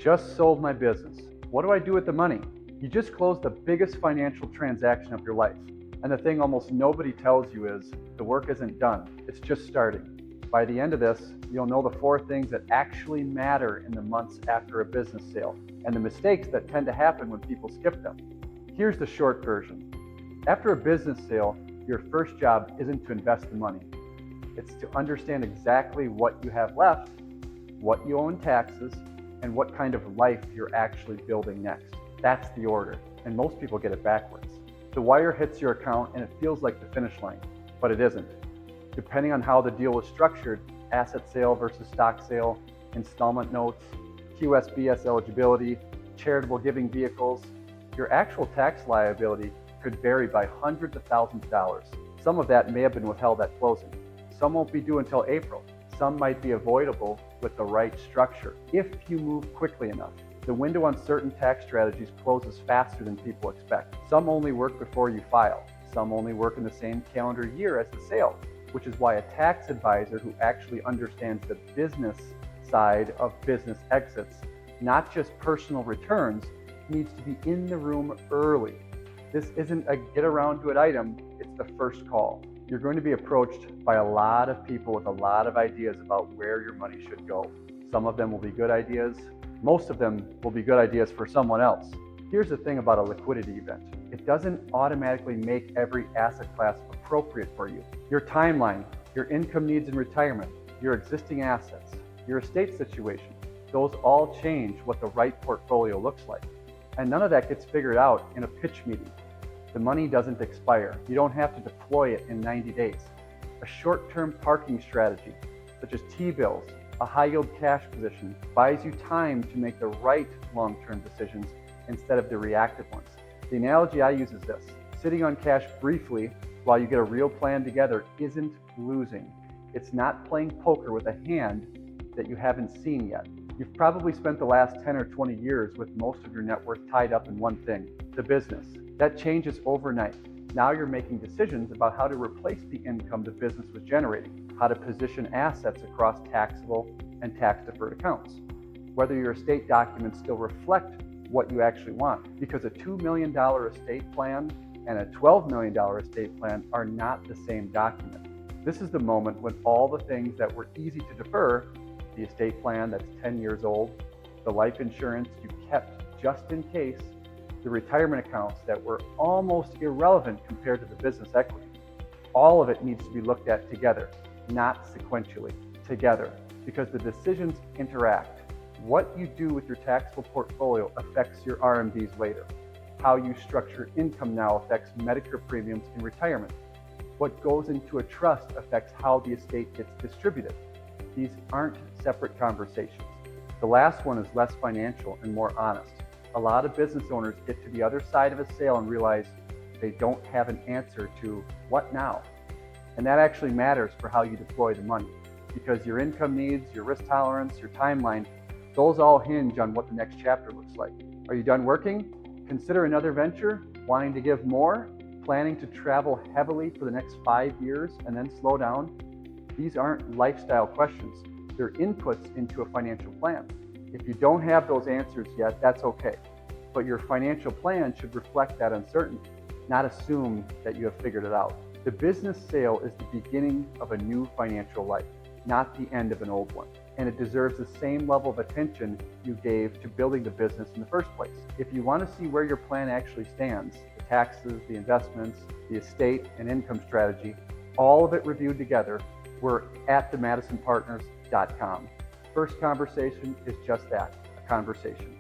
just sold my business. What do I do with the money? You just closed the biggest financial transaction of your life. And the thing almost nobody tells you is the work isn't done. It's just starting. By the end of this, you'll know the 4 things that actually matter in the months after a business sale and the mistakes that tend to happen when people skip them. Here's the short version. After a business sale, your first job isn't to invest the money. It's to understand exactly what you have left, what you owe in taxes, and what kind of life you're actually building next. That's the order, and most people get it backwards. The wire hits your account and it feels like the finish line, but it isn't. Depending on how the deal was structured, asset sale versus stock sale, installment notes, QSBS eligibility, charitable giving vehicles, your actual tax liability could vary by hundreds of thousands of dollars. Some of that may have been withheld at closing. Some won't be due until April. Some might be avoidable with the right structure if you move quickly enough. The window on certain tax strategies closes faster than people expect. Some only work before you file. Some only work in the same calendar year as the sale, which is why a tax advisor who actually understands the business side of business exits, not just personal returns, needs to be in the room early. This isn't a get around to it item, it's the first call. You're going to be approached by a lot of people with a lot of ideas about where your money should go. Some of them will be good ideas. Most of them will be good ideas for someone else. Here's the thing about a liquidity event. It doesn't automatically make every asset class appropriate for you. Your timeline, your income needs in retirement, your existing assets, your estate situation, those all change what the right portfolio looks like. And none of that gets figured out in a pitch meeting. The money doesn't expire. You don't have to deploy it in 90 days. A short-term parking strategy, such as T-bills, a high-yield cash position, buys you time to make the right long-term decisions instead of the reactive ones. The analogy I use is this. Sitting on cash briefly while you get a real plan together isn't losing. It's not playing poker with a hand that you haven't seen yet. You've probably spent the last 10 or 20 years with most of your net worth tied up in one thing, the business. That changes overnight. Now you're making decisions about how to replace the income the business was generating, how to position assets across taxable and tax-deferred accounts, whether your estate documents still reflect what you actually want, because a $2 million estate plan and a $12 million estate plan are not the same document. This is the moment when all the things that were easy to defer, the estate plan that's 10 years old, the life insurance you kept just in case, the retirement accounts that were almost irrelevant compared to the business equity. All of it needs to be looked at together, not sequentially, together, because the decisions interact. What you do with your taxable portfolio affects your RMDs later. How you structure income now affects Medicare premiums in retirement. What goes into a trust affects how the estate gets distributed. These aren't separate conversations. The last one is less financial and more honest. A lot of business owners get to the other side of a sale and realize they don't have an answer to what now. And that actually matters for how you deploy the money, because your income needs, your risk tolerance, your timeline, those all hinge on what the next chapter looks like. Are you done working? Consider another venture? Wanting to give more? Planning to travel heavily for the next 5 years and then slow down? These aren't lifestyle questions. They're inputs into a financial plan. If you don't have those answers yet, that's okay. But your financial plan should reflect that uncertainty, not assume that you have figured it out. The business sale is the beginning of a new financial life, not the end of an old one. And it deserves the same level of attention you gave to building the business in the first place. If you want to see where your plan actually stands, the taxes, the investments, the estate and income strategy, all of it reviewed together, we're at themadisonpartners.com. First conversation is just that, a conversation.